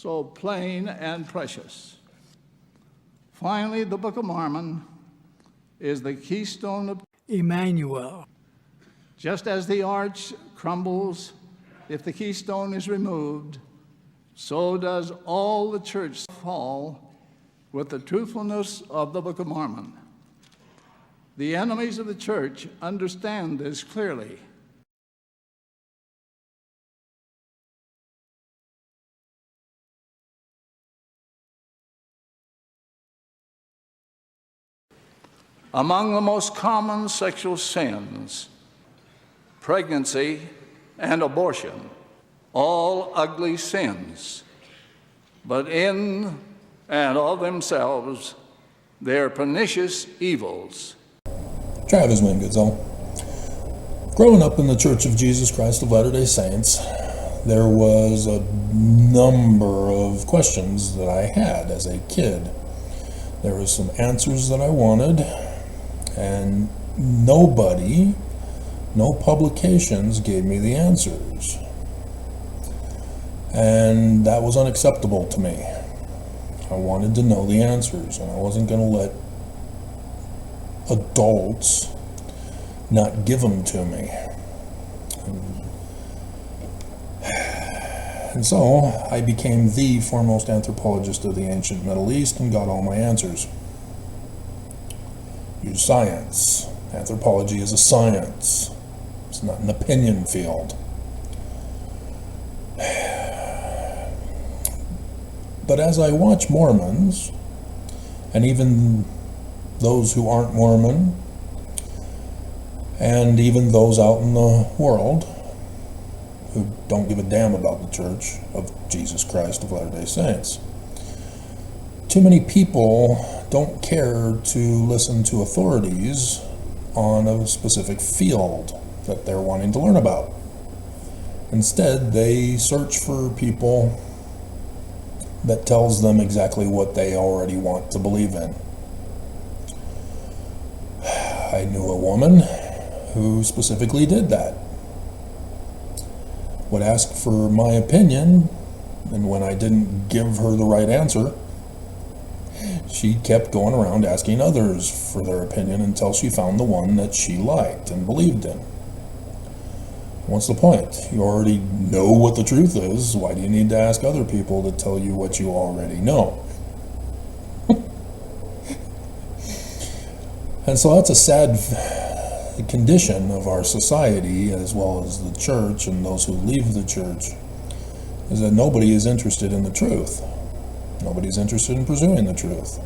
so plain and precious. Finally, the Book of Mormon is the keystone of Emmanuel. Just as the arch crumbles if the keystone is removed, so does all the church fall with the truthfulness of the Book of Mormon. The enemies of the church understand this clearly. Among the most common sexual sins, pregnancy and abortion, all ugly sins, but in and of themselves, they are pernicious evils. Travis Wingoodall. Growing up in the Church of Jesus Christ of Latter-day Saints, there was a number of questions that I had as a kid. There were some answers that I wanted, and nobody, no publications gave me the answers. And that was unacceptable to me. I wanted to know the answers, and I wasn't going to let adults not give them to me. And so I became the foremost anthropologist of the ancient Middle East and got all my answers. Use science. Anthropology is a science. It's not an opinion field. But as I watch Mormons, and even those who aren't Mormon, and even those out in the world who don't give a damn about the Church of Jesus Christ of Latter-day Saints, too many people don't care to listen to authorities on a specific field that they're wanting to learn about. Instead, they search for people that tells them exactly what they already want to believe in. I knew a woman who specifically did that. Would ask for my opinion, and when I didn't give her the right answer, she kept going around asking others for their opinion until she found the one that she liked and believed in. What's the point? You already know what the truth is. Why do you need to ask other people to tell you what you already know? And so that's a sad condition of our society, as well as the church and those who leave the church, is that nobody is interested in the truth. Nobody's interested in pursuing the truth.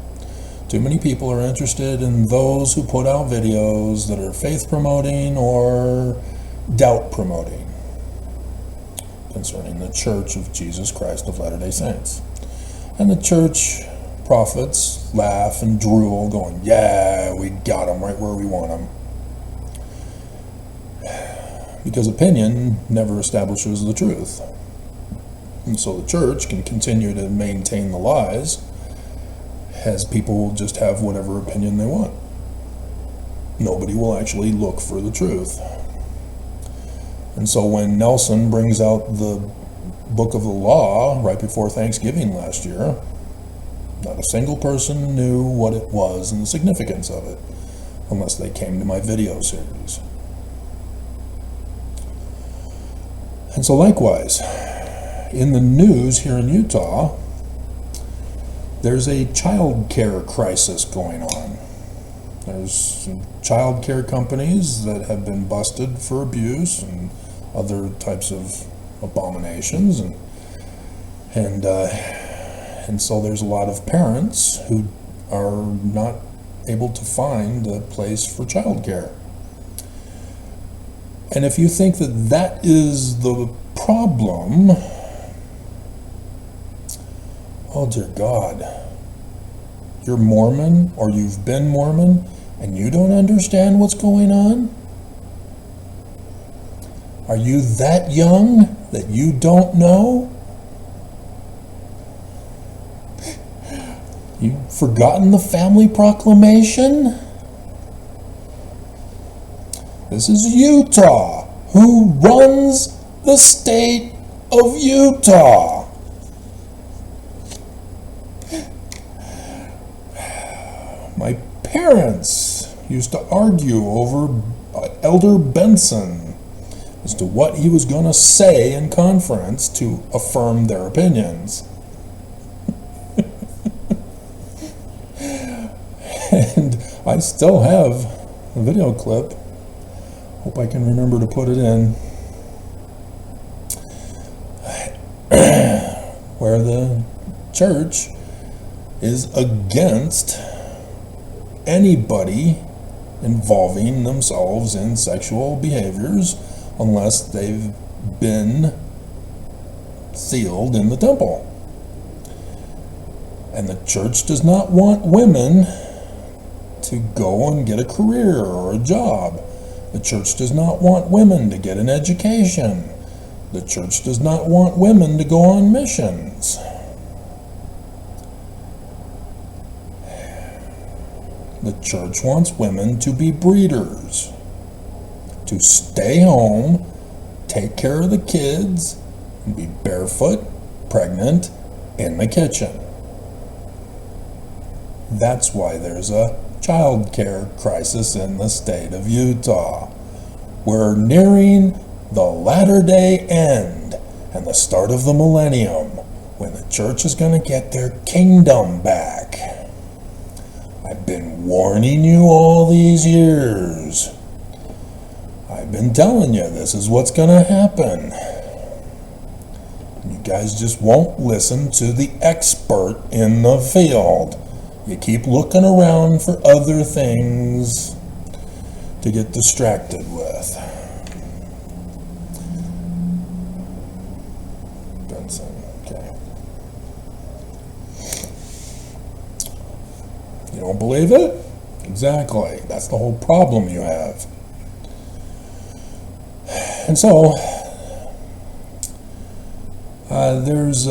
Too many people are interested in those who put out videos that are faith promoting or doubt promoting concerning the Church of Jesus Christ of Latter-day Saints. And the church prophets laugh and drool, going, yeah, we got them right where we want them. Because opinion never establishes the truth. And so the church can continue to maintain the lies as people will just have whatever opinion they want. Nobody will actually look for the truth. And so when Nelson brings out the Book of the Law right before Thanksgiving last year, not a single person knew what it was and the significance of it, unless they came to my video series. And so likewise, in the news here in Utah, there's a child care crisis going on. There's some child care companies that have been busted for abuse and other types of abominations, and so there's a lot of parents who are not able to find a place for child care. And if you think that that is the problem, oh dear God, you're Mormon or you've been Mormon and you don't understand what's going on? Are you that young that you don't know? You've forgotten the family proclamation? This is Utah. Who runs the state of Utah? used to argue over Elder Benson as to what he was going to say in conference to affirm their opinions. And I still have a video clip. Hope I can remember to put it in. Where the church is against anybody involving themselves in sexual behaviors unless they've been sealed in the temple. And the church does not want women to go and get a career or a job. The church does not want women to get an education. The church does not want women to go on missions. The church wants women to be breeders, to stay home, take care of the kids, and be barefoot, pregnant, in the kitchen. That's why there's a child care crisis in the state of Utah. We're nearing the latter-day end and the start of the millennium when the church is going to get their kingdom back. I've been warning you all these years. I've been telling you this is what's going to happen. You guys just won't listen to the expert in the field. You keep looking around for other things to get distracted with. Benson, okay. You don't believe it? Exactly. That's the whole problem you have. And so, there's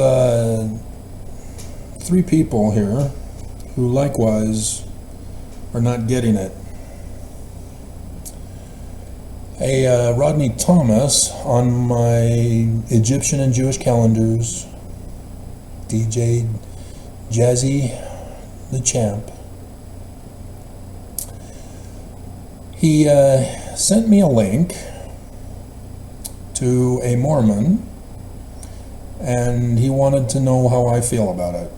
3 people here who likewise are not getting it. Rodney Thomas on my Egyptian and Jewish calendars, DJ Jazzy the Champ, he sent me a link to a Mormon, and he wanted to know how I feel about it.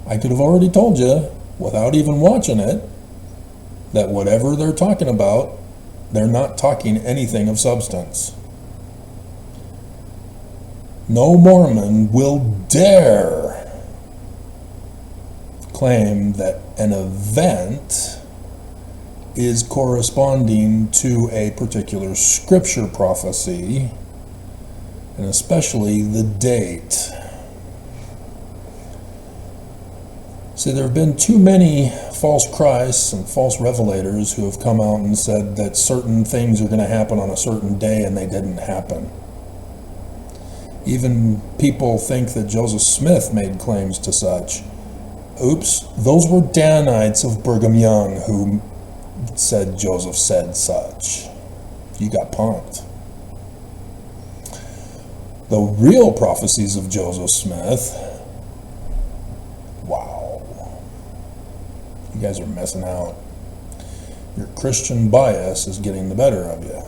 I could have already told you, without even watching it, that whatever they're talking about, they're not talking anything of substance. No Mormon will dare claim that an event is corresponding to a particular scripture prophecy, and especially the date. See, there have been too many false Christs and false revelators who have come out and said that certain things are going to happen on a certain day, and they didn't happen. Even people think that Joseph Smith made claims to such. Oops, those were Danites of Brigham Young who said Joseph said such. You got punked. The real prophecies of Joseph Smith, wow, you guys are missing out. Your Christian bias is getting the better of you.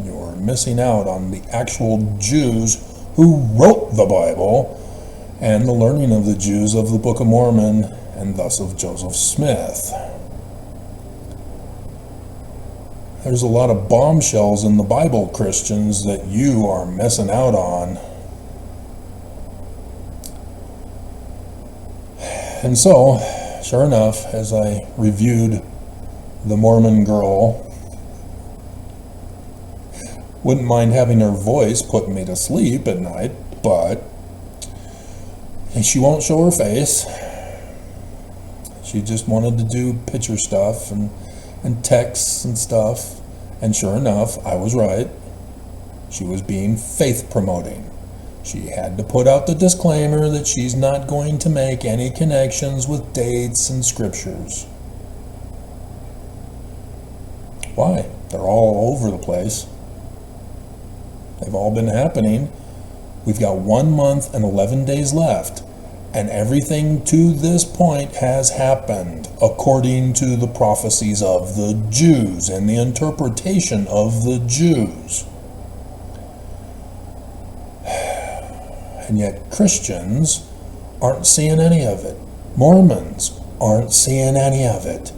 You're missing out on the actual Jews who wrote the Bible and the learning of the Jews of the Book of Mormon and thus of Joseph Smith. There's a lot of bombshells in the Bible, Christians, that you are missing out on. And so, sure enough, as I reviewed the Mormon girl, wouldn't mind having her voice put me to sleep at night, but she won't show her face. She just wanted to do picture stuff and texts and stuff. And sure enough, I was right. She was being faith promoting. She had to put out the disclaimer that she's not going to make any connections with dates and scriptures. Why? They're all over the place. They've all been happening. We've got 1 month and 11 days left. And everything to this point has happened according to the prophecies of the Jews and the interpretation of the Jews. And yet Christians aren't seeing any of it. Mormons aren't seeing any of it.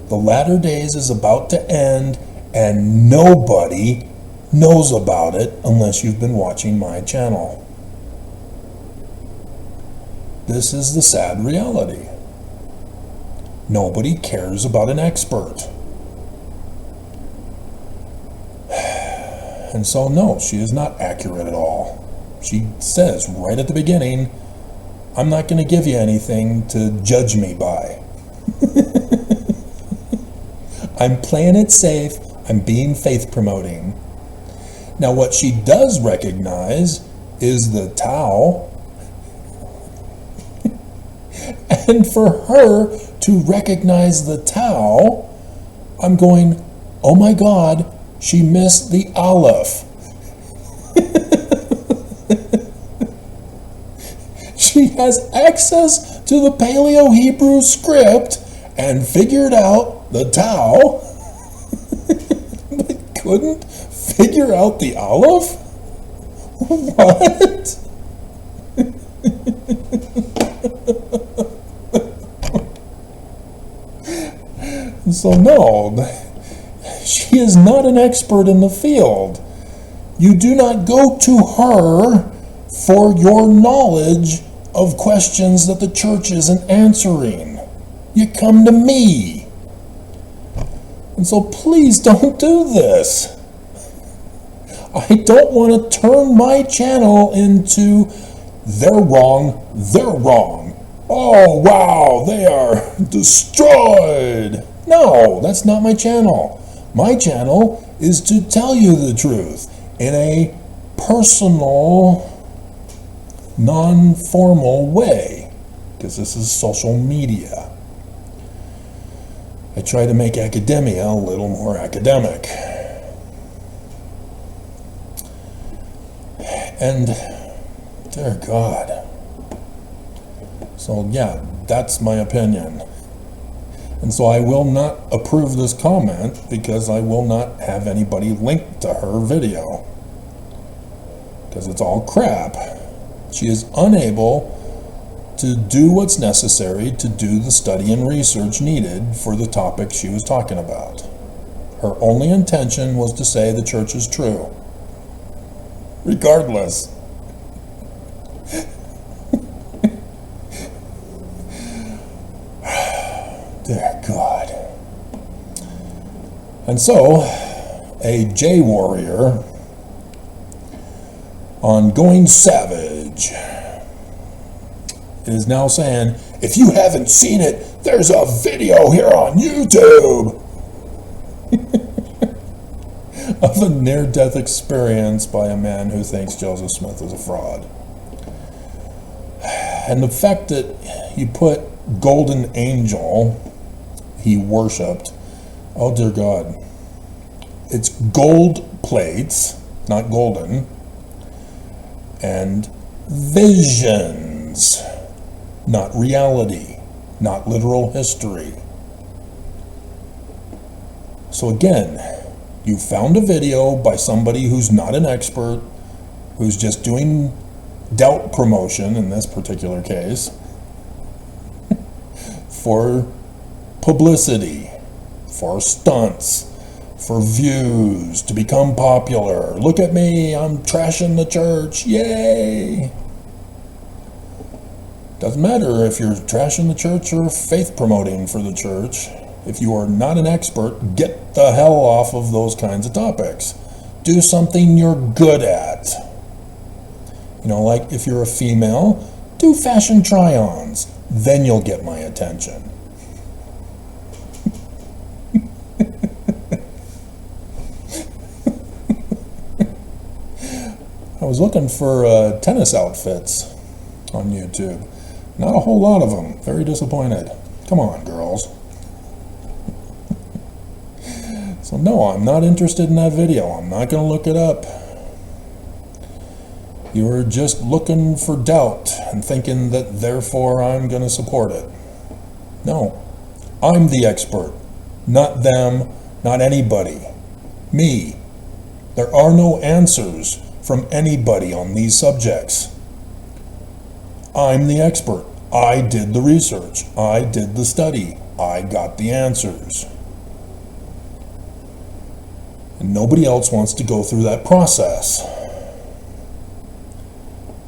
The latter days is about to end, and nobody knows about it unless you've been watching my channel. This is the sad reality. Nobody cares about an expert. And so no, she is not accurate at all. She says right at the beginning, I'm not going to give you anything to judge me by. I'm playing it safe. I'm being faith promoting. Now what she does recognize is the Tao. And for her to recognize the Tao, I'm going, oh my God, she missed the Aleph. She has access to the Paleo-Hebrew script and figured out the Tao, but couldn't figure out the Aleph? What? So no, she is not an expert in the field. You do not go to her for your knowledge of questions that the church isn't answering. You come to me. And so please don't do this. I don't want to turn my channel into they're wrong, oh wow, they are destroyed. No, that's not my channel. My channel is to tell you the truth in a personal, non-formal way, because this is social media. I try to make academia a little more academic. And, dear God. So yeah, that's my opinion. And so I will not approve this comment because I will not have anybody link to her video. Because it's all crap. She is unable to do what's necessary to do the study and research needed for the topic she was talking about. Her only intention was to say the church is true. Regardless. Dear God. And so, a J warrior on Going Savage is now saying, if you haven't seen it, there's a video here on YouTube of a near-death experience by a man who thinks Joseph Smith is a fraud. And the fact that he put golden angel he worshipped, oh dear God, it's gold plates, not golden, and visions, not reality, not literal history. So again, you found a video by somebody who's not an expert, who's just doing doubt promotion in this particular case, for publicity, for stunts, for views, to become popular. Look at me, I'm trashing the church, yay! Doesn't matter if you're trashing the church or faith promoting for the church. If you are not an expert, get the hell off of those kinds of topics. Do something you're good at. You know, like if you're a female, do fashion try-ons. Then you'll get my attention. I was looking for tennis outfits on YouTube. Not a whole lot of them. Very disappointed. Come on, girls. So no, I'm not interested in that video. I'm not going to look it up. You're just looking for doubt and thinking that therefore I'm going to support it. No, I'm the expert, not them, not anybody. Me. There are no answers from anybody on these subjects. I'm the expert. I did the research. I did the study. I got the answers. And nobody else wants to go through that process.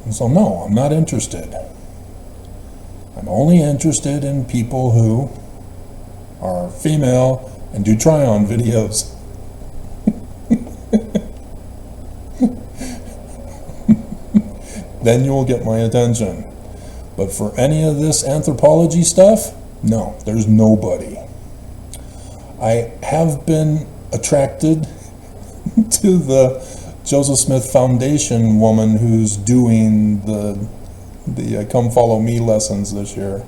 And so no, I'm not interested. I'm only interested in people who are female and do try-on videos. Then you will get my attention. But for any of this anthropology stuff, no, there's nobody. I have been attracted to the Joseph Smith Foundation woman who's doing the Come Follow Me lessons this year.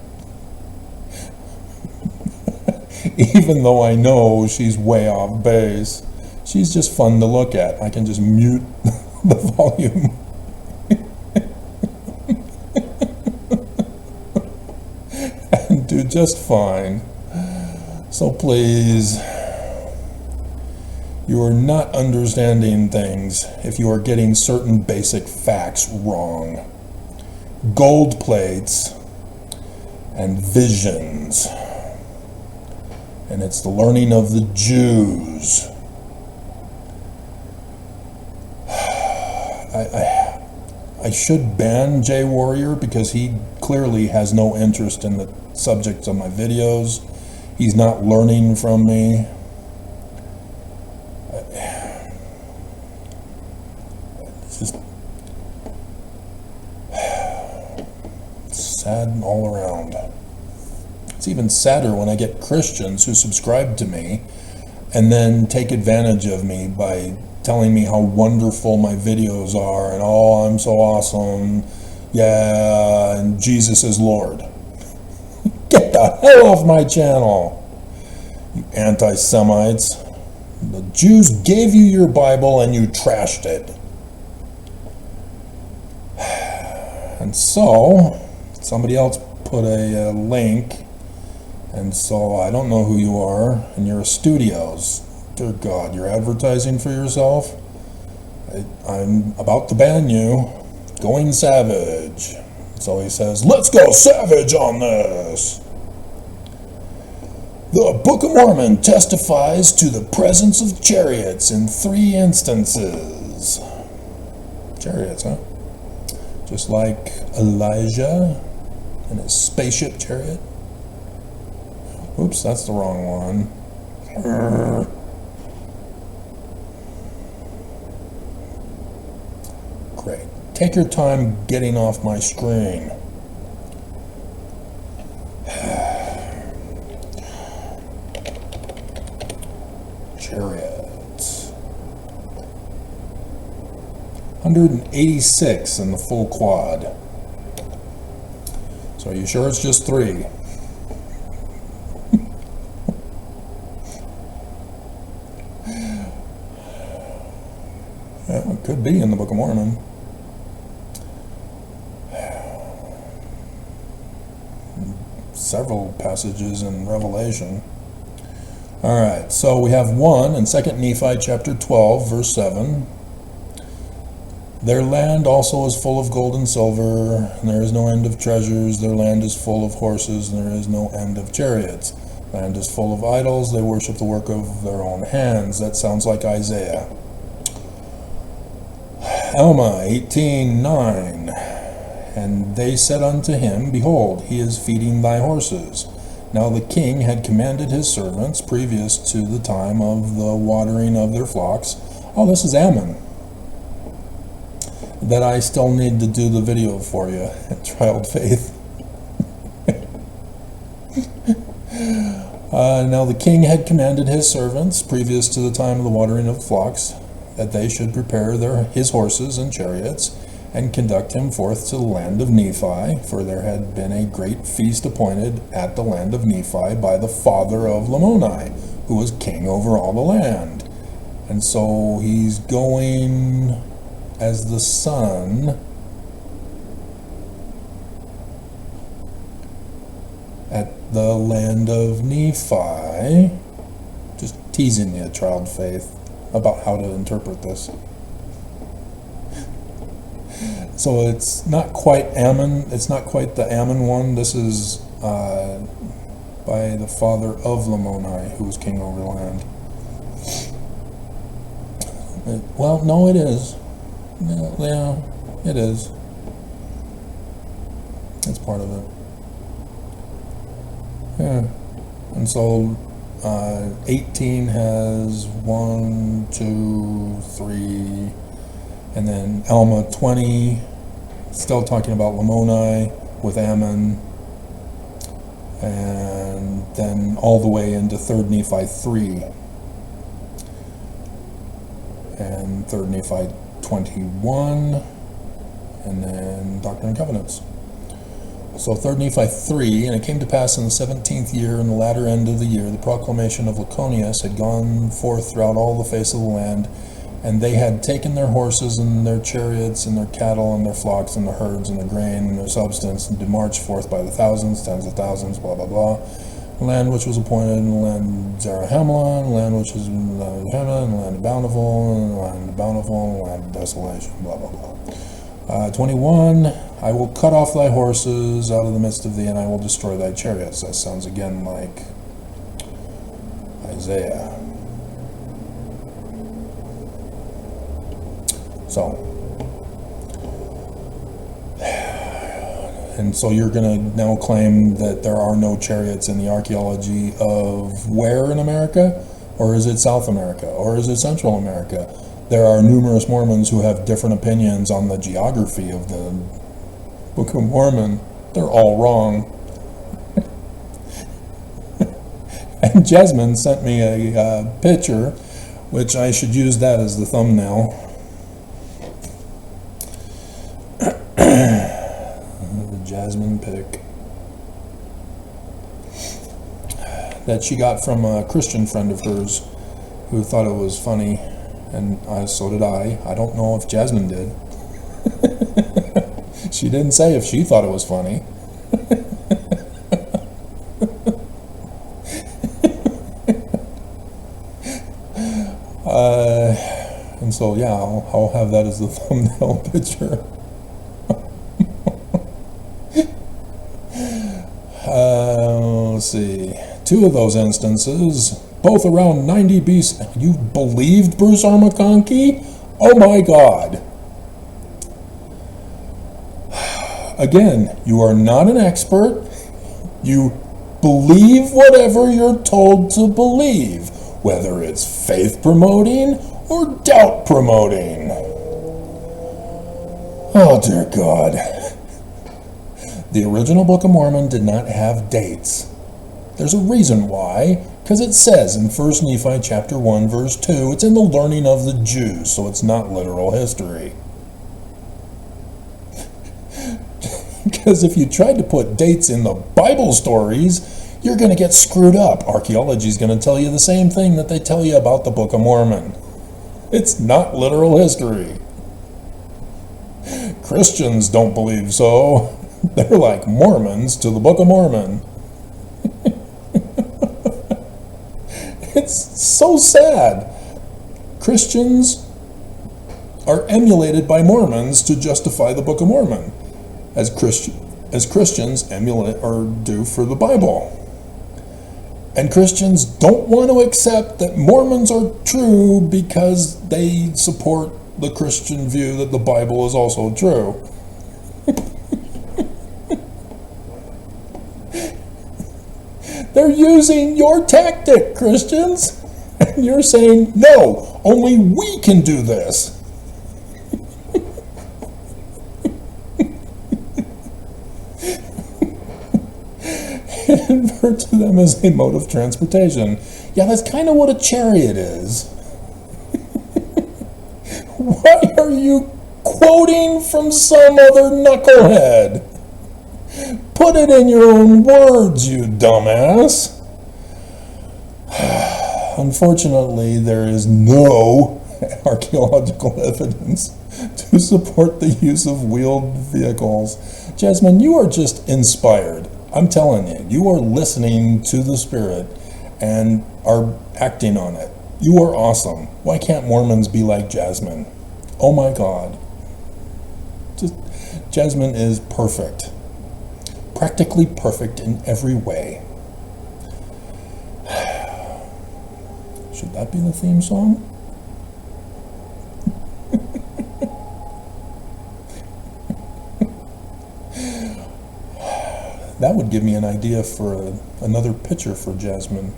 Even though I know she's way off base, she's just fun to look at. I can just mute the volume. And do just fine. So please, you are not understanding things if you are getting certain basic facts wrong. Gold plates and visions. And it's the learning of the Jews. I should ban Jay Warrior because he clearly has no interest in the subjects of my videos. He's not learning from me. It's just sad all around. It's even sadder when I get Christians who subscribe to me and then take advantage of me by telling me how wonderful my videos are and oh, I'm so awesome, yeah, and Jesus is Lord. Get the hell off my channel, you anti-Semites. The Jews gave you your Bible and you trashed it. And so, somebody else put a link, and so I don't know who you are, and you're a Studios. Dear God, you're advertising for yourself? I'm about to ban you. Going savage. So he says, let's go savage on this. The Book of Mormon testifies to the presence of chariots in 3 instances. Chariots, huh? Just like Elijah and his spaceship chariot. Oops, that's the wrong one. Great. Take your time getting off my screen. Chariots. 186 in the full quad. So are you sure it's just 3? Yeah, it could be in the Book of Mormon. Several passages in Revelation. Alright, so we have one in 2 Nephi chapter 12, verse 7. Their land also is full of gold and silver, and there is no end of treasures. Their land is full of horses, and there is no end of chariots. Land is full of idols. They worship the work of their own hands. That sounds like Isaiah. Alma 18:9. And they said unto him, behold, he is feeding thy horses. Now the king had commanded his servants, previous to the time of the watering of their flocks. Oh, this is Ammon. That I still need to do the video for you, Trialed Faith. Now the king had commanded his servants, previous to the time of the watering of flocks, that they should prepare his horses and chariots, and conduct him forth to the land of Nephi, for there had been a great feast appointed at the land of Nephi by the father of Lamoni, who was king over all the land. And so he's going as the sun at the land of Nephi. Just teasing you, child faith, about how to interpret this. So it's not quite Ammon. It's not quite the Ammon one. This is by the father of Lamoni, who was king over the land. Well, no, it is. Yeah, it is. It's part of it. Yeah. And so 18 has 1, 2, 3, and then Alma 20, still talking about Lamoni with Ammon, and then all the way into 3rd Nephi 3, and 3rd Nephi 21, and then Doctrine and Covenants. So 3rd Nephi 3, and it came to pass in the 17th year, in the latter end of the year, the proclamation of Laconius had gone forth throughout all the face of the land, and they had taken their horses and their chariots and their cattle and their flocks and their herds and their grain and their substance, and did march forth by the thousands, tens of thousands, blah, blah, blah. The land which was appointed, and the land Zarahemla, the land which is in the land of Hema, and the land of Bountiful, and the land of Bountiful, and the land of Desolation, blah, blah, blah. 21, I will cut off thy horses out of the midst of thee, and I will destroy thy chariots. That sounds again like Isaiah. So, and so you're going to now claim that there are no chariots in the archaeology of where in America? Or is it South America? Or is it Central America? There are numerous Mormons who have different opinions on the geography of the Book of Mormon. They're all wrong. And Jasmine sent me a picture, which I should use that as the thumbnail. The Jasmine pic that she got from a Christian friend of hers who thought it was funny, and so did I. I don't know if Jasmine did. She didn't say if she thought it was funny. And so, yeah, I'll have that as the thumbnail picture. Let's see. 2 of those instances, both around 90 BC. You believed Bruce R. McConkie? Oh my God. Again, you are not an expert. You believe whatever you're told to believe, whether it's faith promoting or doubt promoting. Oh dear God. The original Book of Mormon did not have dates. There's a reason why, because it says in 1 Nephi chapter 1 verse 2, it's in the learning of the Jews, so it's not literal history. Because if you tried to put dates in the Bible stories, you're going to get screwed up. Archaeology is going to tell you the same thing that they tell you about the Book of Mormon. It's not literal history. Christians don't believe so. They're like Mormons to the Book of Mormon. It's so sad. Christians are emulated by Mormons to justify the Book of Mormon, as Christians emulate or do for the Bible. And Christians don't want to accept that Mormons are true because they support the Christian view that the Bible is also true. They're using your tactic, Christians. And you're saying, no, only we can do this. And refer to them as a mode of transportation. Yeah, that's kind of what a chariot is. Why are you quoting from some other knucklehead? Put it in your own words, you dumbass. Unfortunately, there is no archaeological evidence to support the use of wheeled vehicles. Jasmine, you are just inspired. I'm telling you, you are listening to the Spirit and are acting on it. You are awesome. Why can't Mormons be like Jasmine? Oh my God. Jasmine is perfect. Practically perfect in every way. Should that be the theme song? That would give me an idea for another picture for Jasmine.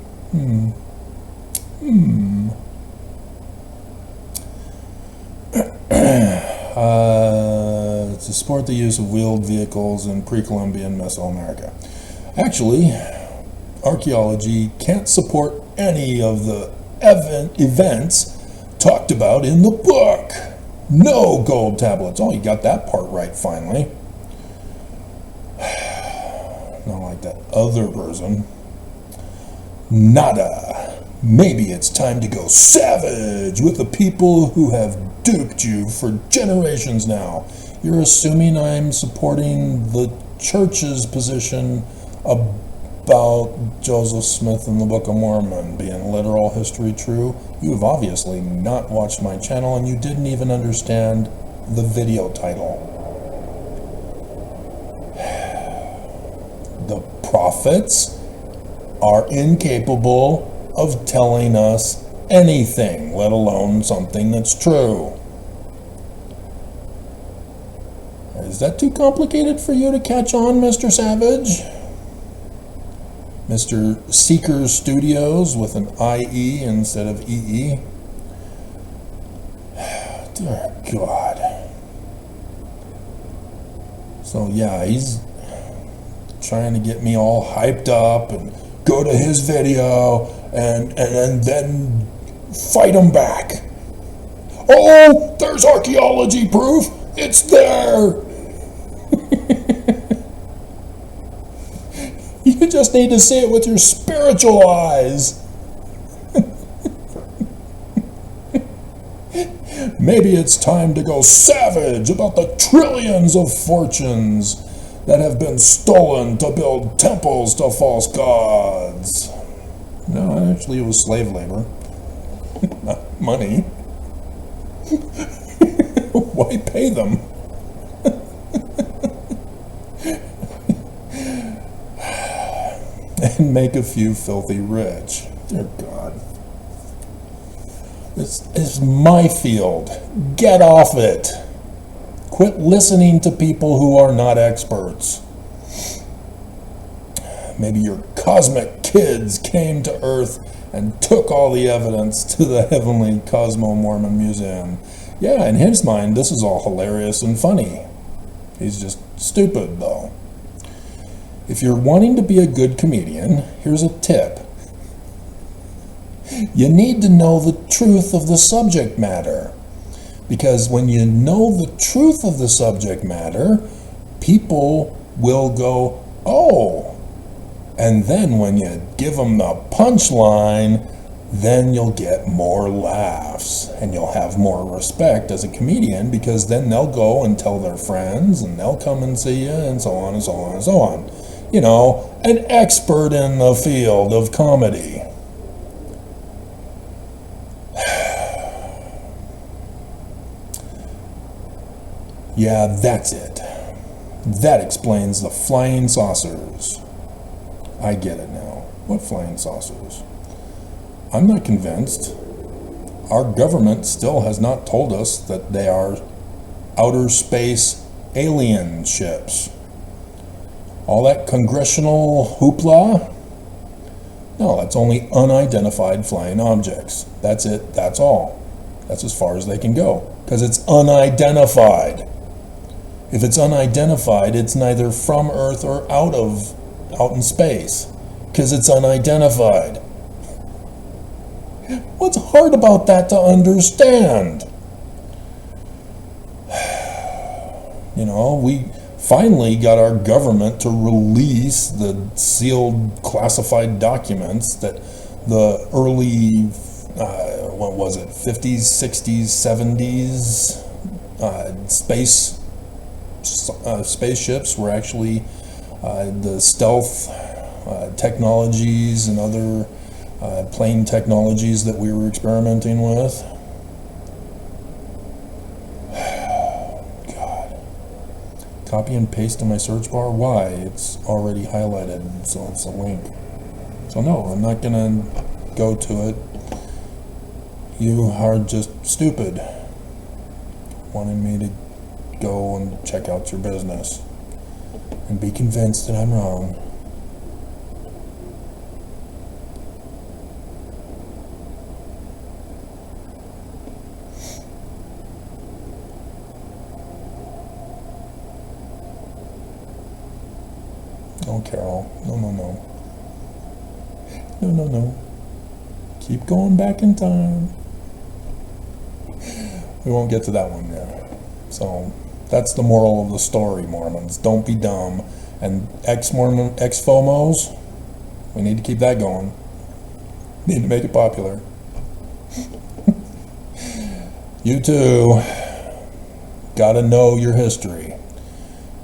To support the use of wheeled vehicles in pre-Columbian Mesoamerica. Actually, archaeology can't support any of the events talked about in the book. No gold tablets. Oh, you got that part right finally. Not like that other person. Nada. Maybe it's time to go savage with the people who have duped you for generations now. You're assuming I'm supporting the church's position about Joseph Smith and the Book of Mormon being literal history true. You have obviously not watched my channel, and you didn't even understand the video title. The prophets are incapable of telling us anything, let alone something that's true. Is that too complicated for you to catch on, Mr. Savage? Mr. Seeker Studios with an IE instead of EE? Dear God. So yeah, he's trying to get me all hyped up and go to his video and then fight him back. Oh, there's archaeology proof. It's there. You just need to see it with your spiritual eyes. Maybe it's time to go savage about the trillions of fortunes that have been stolen to build temples to false gods. No, actually it was slave labor, not money. Why pay them? And make a few filthy rich. Dear God. This is my field. Get off it. Quit listening to people who are not experts. Maybe your cosmic kids came to Earth and took all the evidence to the Heavenly Cosmo Mormon Museum. Yeah, in his mind, this is all hilarious and funny. He's just stupid, though. If you're wanting to be a good comedian, here's a tip. You need to know the truth of the subject matter. Because when you know the truth of the subject matter, people will go, oh. And then when you give them the punchline, then you'll get more laughs. And you'll have more respect as a comedian, because then they'll go and tell their friends, and they'll come and see you, and so on and so on and so on. You know, an expert in the field of comedy. Yeah, that's it. That explains the flying saucers. I get it now. What flying saucers? I'm not convinced. Our government still has not told us that they are outer space alien ships. All that congressional hoopla? No, that's only unidentified flying objects. That's it, that's all. That's as far as they can go, because it's unidentified. If it's unidentified, it's neither from Earth or out in space, because it's unidentified. What's hard about that to understand? You know, we finally got our government to release the sealed classified documents that the early what was it, 50s, 60s, 70s, spaceships were actually the stealth technologies and other plane technologies that we were experimenting with. God. Copy and paste in my search bar? Why? It's already highlighted, so it's a link. So no, I'm not gonna go to it. You are just stupid, wanting me to go and check out your business and be convinced that I'm wrong. Oh, Carol, no. No. Keep going back in time. We won't get to that one yet. So that's the moral of the story, Mormons. Don't be dumb. And ex-Mormon, ex-FOMOs, we need to keep that going. Need to make it popular. You too gotta know your history,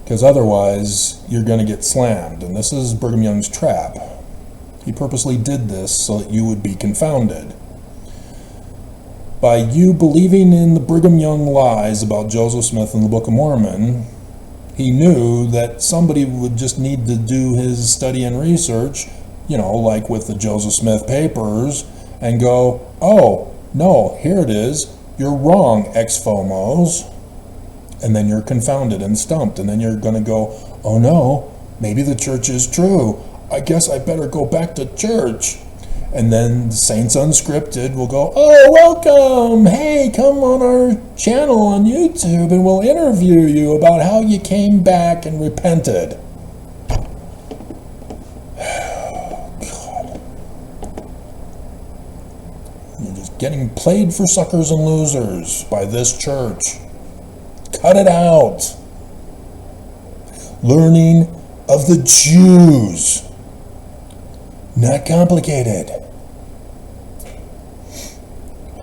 because otherwise you're gonna get slammed. And this is Brigham Young's trap. He purposely did this so that you would be confounded. By you believing in the Brigham Young lies about Joseph Smith and the Book of Mormon, he knew that somebody would just need to do his study and research, like with the Joseph Smith papers, and go, oh, no, here it is, you're wrong, ex-FOMOs. And then you're confounded and stumped, and then you're going to go, oh no, maybe the church is true. I guess I better go back to church. And then Saints Unscripted will go, oh, welcome. Hey, come on our channel on YouTube and we'll interview you about how you came back and repented. God. You're just getting played for suckers and losers by this church. Cut it out. Learning of the Jews. Not complicated.